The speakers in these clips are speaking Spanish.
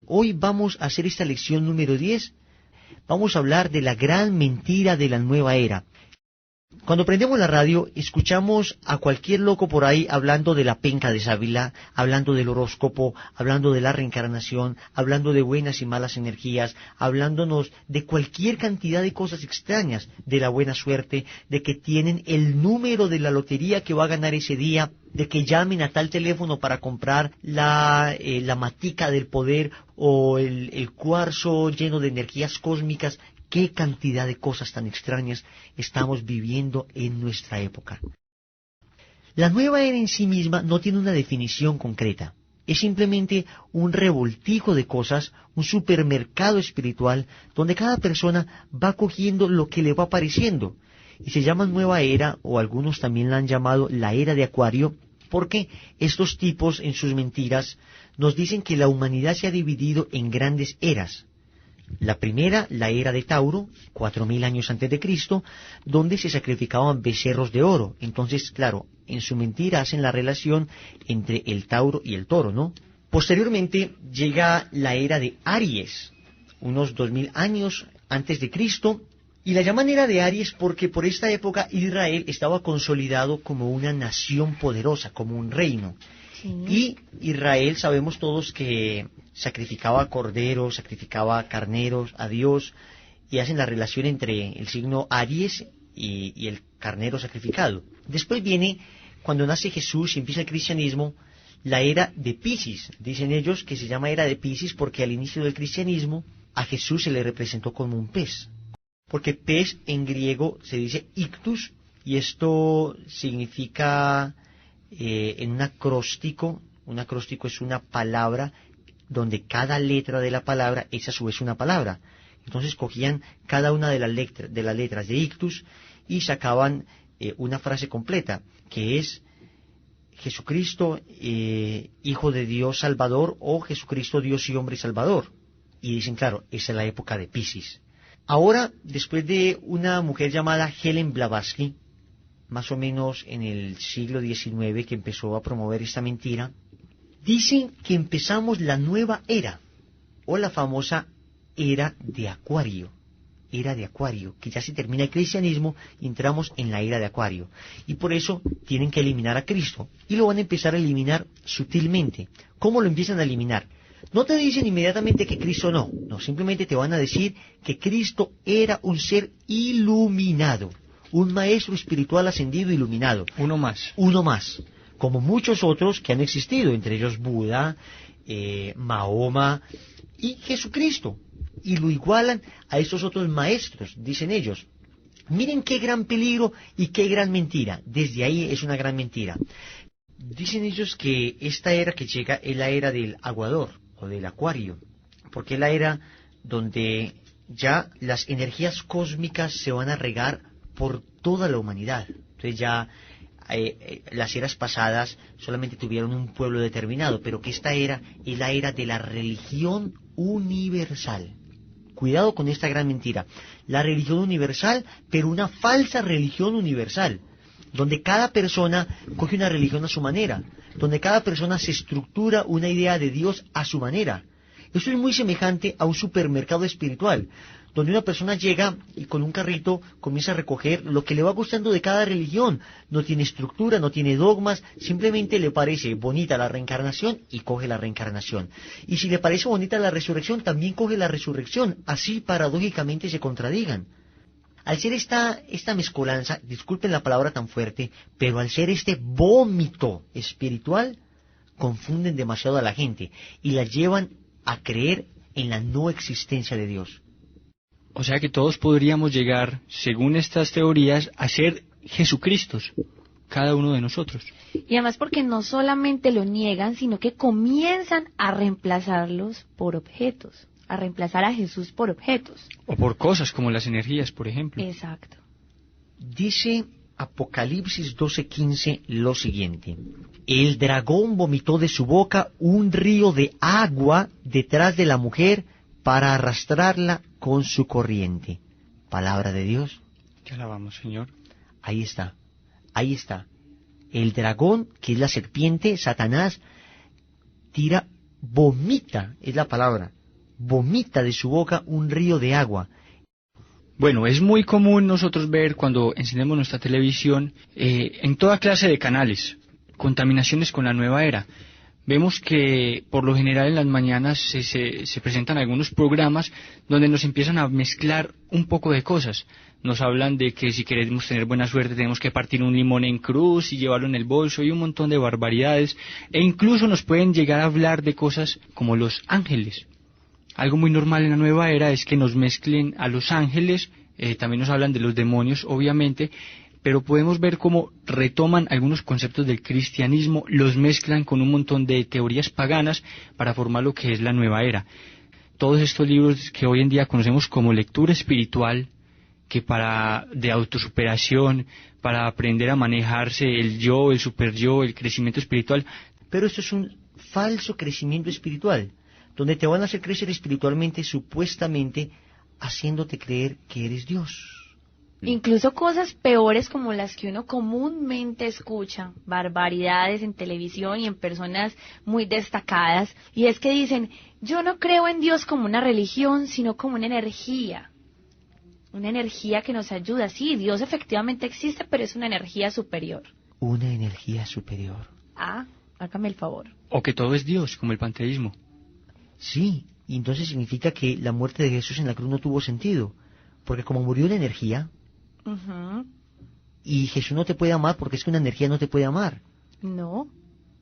Hoy vamos a hacer esta lección número 10. Vamos a hablar de la gran mentira de la nueva era. Cuando prendemos la radio, escuchamos a cualquier loco por ahí hablando de la penca de sábila, hablando del horóscopo, hablando de la reencarnación, hablando de buenas y malas energías, hablándonos de cualquier cantidad de cosas extrañas, de la buena suerte, de que tienen el número de la lotería que va a ganar ese día, de que llamen a tal teléfono para comprar la matica del poder o el cuarzo lleno de energías cósmicas. ¿Qué cantidad de cosas tan extrañas estamos viviendo en nuestra época? La nueva era en sí misma no tiene una definición concreta. Es simplemente un revoltijo de cosas, un supermercado espiritual, donde cada persona va cogiendo lo que le va apareciendo. Y se llama nueva era, o algunos también la han llamado la era de Acuario, porque estos tipos en sus mentiras nos dicen que la humanidad se ha dividido en grandes eras. La primera, la era de Tauro, 4000 años antes de Cristo, donde se sacrificaban becerros de oro. Entonces, claro, en su mentira hacen la relación entre el Tauro y el Toro, ¿no? Posteriormente llega la era de Aries, unos 2000 años antes de Cristo, y la llaman era de Aries porque por esta época Israel estaba consolidado como una nación poderosa, como un reino. Sí. Y Israel, sabemos todos que sacrificaba corderos, sacrificaba carneros a Dios, y hacen la relación entre el signo Aries y el carnero sacrificado. Después viene, cuando nace Jesús y empieza el cristianismo, la era de Piscis. Dicen ellos que se llama era de Piscis porque al inicio del cristianismo a Jesús se le representó como un pez. Porque pez en griego se dice ictus, y esto significa en un acróstico es una palabra donde cada letra de la palabra es a su vez una palabra. Entonces cogían cada una de las letras de ictus y sacaban una frase completa, que es Jesucristo, Hijo de Dios Salvador, o Jesucristo Dios y hombre Salvador. Y dicen, claro, esa es la época de Piscis. Ahora, después de una mujer llamada Helen Blavatsky, más o menos en el siglo XIX, que empezó a promover esta mentira, dicen que empezamos la nueva era, o la famosa era de Acuario, que ya se termina el cristianismo y entramos en la era de Acuario. Y por eso tienen que eliminar a Cristo, y lo van a empezar a eliminar sutilmente. ¿Cómo lo empiezan a eliminar? No te dicen inmediatamente que Cristo no, simplemente te van a decir que Cristo era un ser iluminado, un maestro espiritual ascendido iluminado. Uno más, como muchos otros que han existido, entre ellos Buda, Mahoma y Jesucristo. Y lo igualan a estos otros maestros, dicen ellos. Miren qué gran peligro y qué gran mentira. Desde ahí es una gran mentira. Dicen ellos que esta era que llega es la era del aguador o del acuario, porque es la era donde ya las energías cósmicas se van a regar por toda la humanidad. Entonces ya las eras pasadas solamente tuvieron un pueblo determinado, pero que esta era es la era de la religión universal. Cuidado con esta gran mentira. La religión universal, pero una falsa religión universal, donde cada persona coge una religión a su manera, donde cada persona se estructura una idea de Dios a su manera. Esto es muy semejante a un supermercado espiritual, donde una persona llega y con un carrito comienza a recoger lo que le va gustando de cada religión. No tiene estructura, no tiene dogmas, simplemente le parece bonita la reencarnación y coge la reencarnación. Y si le parece bonita la resurrección, también coge la resurrección. Así paradójicamente se contradigan. Al ser esta mezcolanza, disculpen la palabra tan fuerte, pero al ser este vómito espiritual, confunden demasiado a la gente y la llevan a creer en la no existencia de Dios. O sea que todos podríamos llegar, según estas teorías, a ser Jesucristos, cada uno de nosotros. Y además porque no solamente lo niegan, sino que comienzan a reemplazarlos por objetos, a reemplazar a Jesús por objetos. O por cosas como las energías, por ejemplo. Exacto. Dice Apocalipsis 12:15 lo siguiente: el dragón vomitó de su boca un río de agua detrás de la mujer para arrastrarla con su corriente. Palabra de Dios. Te alabamos, Señor. Ahí está. El dragón, que es la serpiente, Satanás, tira vomita, es la palabra, vomita de su boca un río de agua. Bueno, es muy común nosotros ver cuando encendemos nuestra televisión en toda clase de canales, contaminaciones con la nueva era. Vemos que por lo general en las mañanas se presentan algunos programas donde nos empiezan a mezclar un poco de cosas. Nos hablan de que si queremos tener buena suerte tenemos que partir un limón en cruz y llevarlo en el bolso y un montón de barbaridades. E incluso nos pueden llegar a hablar de cosas como los ángeles. Algo muy normal en la nueva era es que nos mezclen a los ángeles, también nos hablan de los demonios, obviamente, pero podemos ver cómo retoman algunos conceptos del cristianismo, los mezclan con un montón de teorías paganas para formar lo que es la nueva era. Todos estos libros que hoy en día conocemos como lectura espiritual, que de autosuperación, para aprender a manejarse el yo, el superyo, el crecimiento espiritual. Pero esto es un falso crecimiento espiritual, donde te van a hacer crecer espiritualmente, supuestamente, haciéndote creer que eres Dios. Incluso cosas peores como las que uno comúnmente escucha, barbaridades en televisión y en personas muy destacadas, y es que dicen, yo no creo en Dios como una religión, sino como una energía que nos ayuda. Sí, Dios efectivamente existe, pero es una energía superior. Una energía superior. Ah, hágame el favor. O que todo es Dios, como el panteísmo. Sí, y entonces significa que la muerte de Jesús en la cruz no tuvo sentido, porque como murió una energía, y Jesús no te puede amar porque es que una energía no te puede amar. No.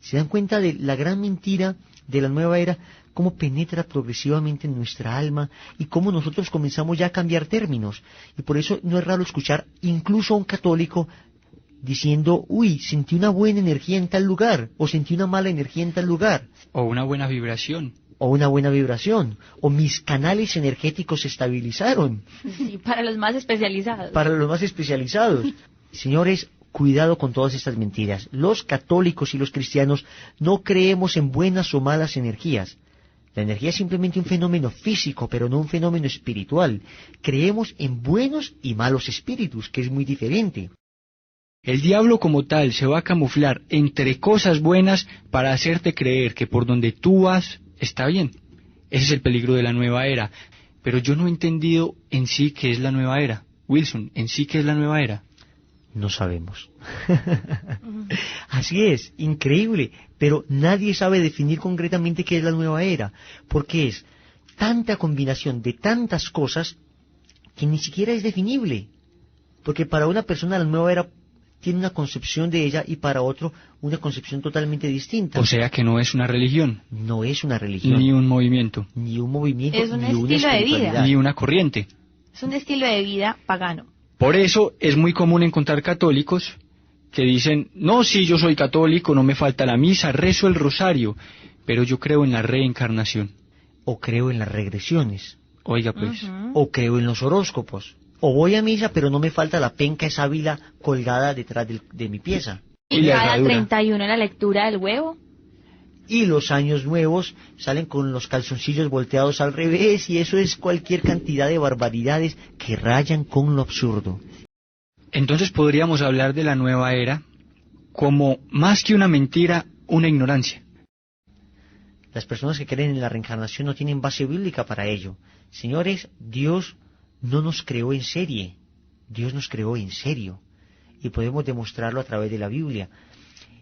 ¿Se dan cuenta de la gran mentira de la nueva era? Cómo penetra progresivamente en nuestra alma y cómo nosotros comenzamos ya a cambiar términos. Y por eso no es raro escuchar incluso a un católico diciendo, uy, sentí una buena energía en tal lugar, o sentí una mala energía en tal lugar. O una buena vibración. O una buena vibración, o mis canales energéticos se estabilizaron. Sí, para los más especializados. Para los más especializados. Señores, cuidado con todas estas mentiras. Los católicos y los cristianos no creemos en buenas o malas energías. La energía es simplemente un fenómeno físico, pero no un fenómeno espiritual. Creemos en buenos y malos espíritus, que es muy diferente. El diablo como tal se va a camuflar entre cosas buenas para hacerte creer que por donde tú vas está bien. Ese es el peligro de la nueva era. Pero yo no he entendido en sí qué es la nueva era. Wilson, ¿en sí qué es la nueva era? No sabemos. Así es, increíble. Pero nadie sabe definir concretamente qué es la nueva era. Porque es tanta combinación de tantas cosas que ni siquiera es definible. Porque para una persona la nueva era tiene una concepción de ella y para otro una concepción totalmente distinta. O sea que no es una religión. No es una religión. Ni un movimiento. Ni un movimiento, es un ni una estilo de vida. Ni una corriente. Es un estilo de vida pagano. Por eso es muy común encontrar católicos que dicen, no, sí, yo soy católico, no me falta la misa, rezo el rosario, pero yo creo en la reencarnación. O creo en las regresiones. Oiga pues. O creo en los horóscopos. O voy a misa, pero no me falta la penca, esa sábila colgada detrás de mi pieza. Y cada 31 la lectura del huevo. Y los años nuevos salen con los calzoncillos volteados al revés, y eso es cualquier cantidad de barbaridades que rayan con lo absurdo. Entonces podríamos hablar de la nueva era como, más que una mentira, una ignorancia. Las personas que creen en la reencarnación no tienen base bíblica para ello. Señores, Dios no nos creó en serie, Dios nos creó en serio, y podemos demostrarlo a través de la Biblia.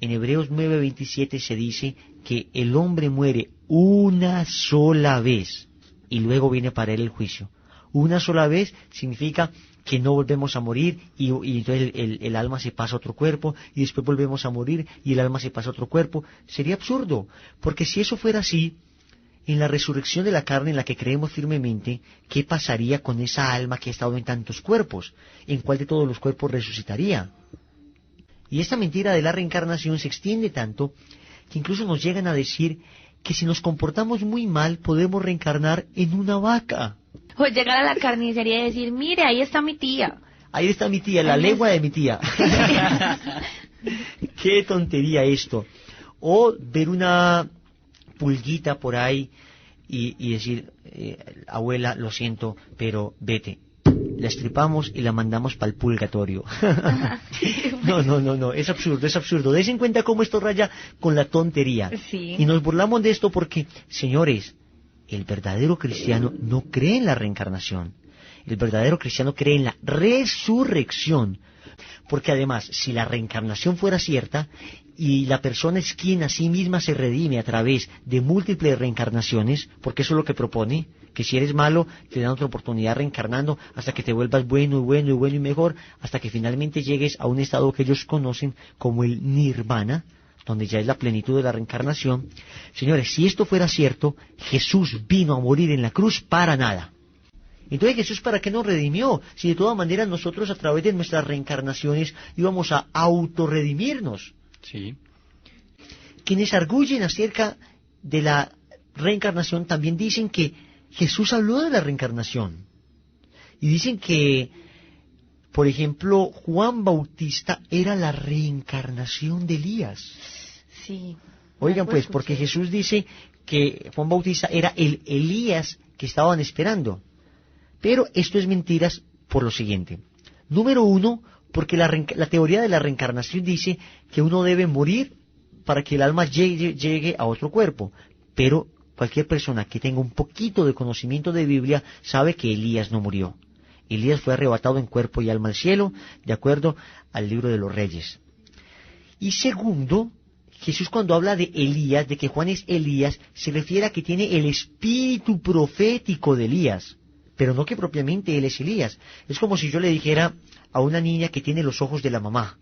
En Hebreos 9:27 se dice que el hombre muere una sola vez, y luego viene para él el juicio. Una sola vez significa que no volvemos a morir, y entonces el alma se pasa a otro cuerpo, y después volvemos a morir, y el alma se pasa a otro cuerpo. Sería absurdo, porque si eso fuera así, en la resurrección de la carne en la que creemos firmemente, ¿qué pasaría con esa alma que ha estado en tantos cuerpos? ¿En cuál de todos los cuerpos resucitaría? Y esta mentira de la reencarnación se extiende tanto que incluso nos llegan a decir que si nos comportamos muy mal podemos reencarnar en una vaca. O llegar a la carnicería y decir, mire, ahí está mi tía. Ahí está mi tía, la lengua de mi tía. ¡Qué tontería esto! O ver una pulguita por ahí y decir, abuela, lo siento, pero vete. la estripamos y la mandamos para el purgatorio. No, es absurdo. Des en cuenta cómo esto raya con la tontería. Sí. Y nos burlamos de esto porque, señores, el verdadero cristiano no cree en la reencarnación. El verdadero cristiano cree en la resurrección. Porque además, si la reencarnación fuera cierta, y la persona es quien a sí misma se redime a través de múltiples reencarnaciones, porque eso es lo que propone, que si eres malo, te dan otra oportunidad reencarnando hasta que te vuelvas bueno y mejor, hasta que finalmente llegues a un estado que ellos conocen como el nirvana, donde ya es la plenitud de la reencarnación. Señores, si esto fuera cierto, Jesús vino a morir en la cruz para nada. Entonces, Jesús, ¿para qué nos redimió? Si de todas maneras nosotros a través de nuestras reencarnaciones íbamos a autorredimirnos. Sí. Quienes arguyen acerca de la reencarnación también dicen que Jesús habló de la reencarnación. Y dicen que, por ejemplo, Juan Bautista era la reencarnación de Elías. Sí. Oigan pues, porque Jesús dice que Juan Bautista era el Elías que estaban esperando. Pero esto es mentiras por lo siguiente. Número uno, porque la teoría de la reencarnación dice que uno debe morir para que el alma llegue a otro cuerpo. Pero cualquier persona que tenga un poquito de conocimiento de Biblia sabe que Elías no murió. Elías fue arrebatado en cuerpo y alma al cielo, de acuerdo al libro de los Reyes. Y segundo, Jesús cuando habla de Elías, de que Juan es Elías, se refiere a que tiene el espíritu profético de Elías. Pero no que propiamente él es Elías. Es como si yo le dijera a una niña que tiene los ojos de la mamá.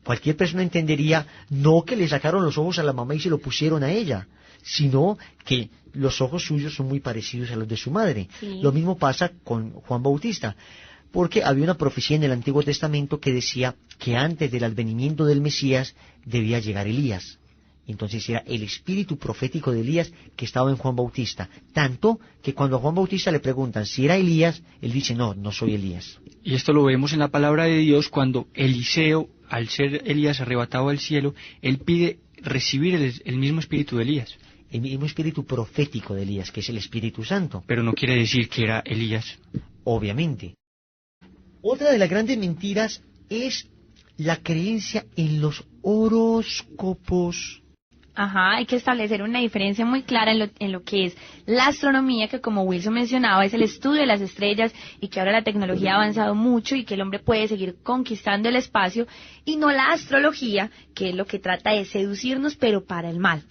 Cualquier persona entendería no que le sacaron los ojos a la mamá y se lo pusieron a ella, sino que los ojos suyos son muy parecidos a los de su madre. Sí. Lo mismo pasa con Juan Bautista, porque había una profecía en el Antiguo Testamento que decía que antes del advenimiento del Mesías debía llegar Elías. Entonces era el espíritu profético de Elías que estaba en Juan Bautista. Tanto que cuando a Juan Bautista le preguntan si era Elías, él dice, no soy Elías. Y esto lo vemos en la palabra de Dios cuando Eliseo, al ser Elías arrebatado al cielo, él pide recibir el mismo espíritu de Elías. El mismo espíritu profético de Elías, que es el Espíritu Santo. Pero no quiere decir que era Elías. Obviamente. Otra de las grandes mentiras es la creencia en los horóscopos. Ajá, hay que establecer una diferencia muy clara en lo que es la astronomía, que como Wilson mencionaba, es el estudio de las estrellas y que ahora la tecnología ha avanzado mucho y que el hombre puede seguir conquistando el espacio, y no la astrología, que es lo que trata de seducirnos, pero para el mal.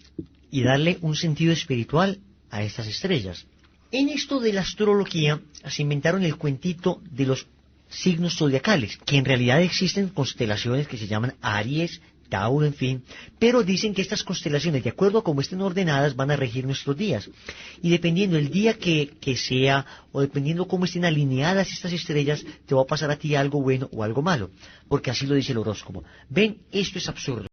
Y darle un sentido espiritual a estas estrellas. En esto de la astrología se inventaron el cuentito de los signos zodiacales, que en realidad existen constelaciones que se llaman Aries, Tauro, en fin, pero dicen que estas constelaciones, de acuerdo a cómo estén ordenadas, van a regir nuestros días. Y dependiendo el día que sea, o dependiendo cómo estén alineadas estas estrellas, te va a pasar a ti algo bueno o algo malo, porque así lo dice el horóscopo. Ven, esto es absurdo.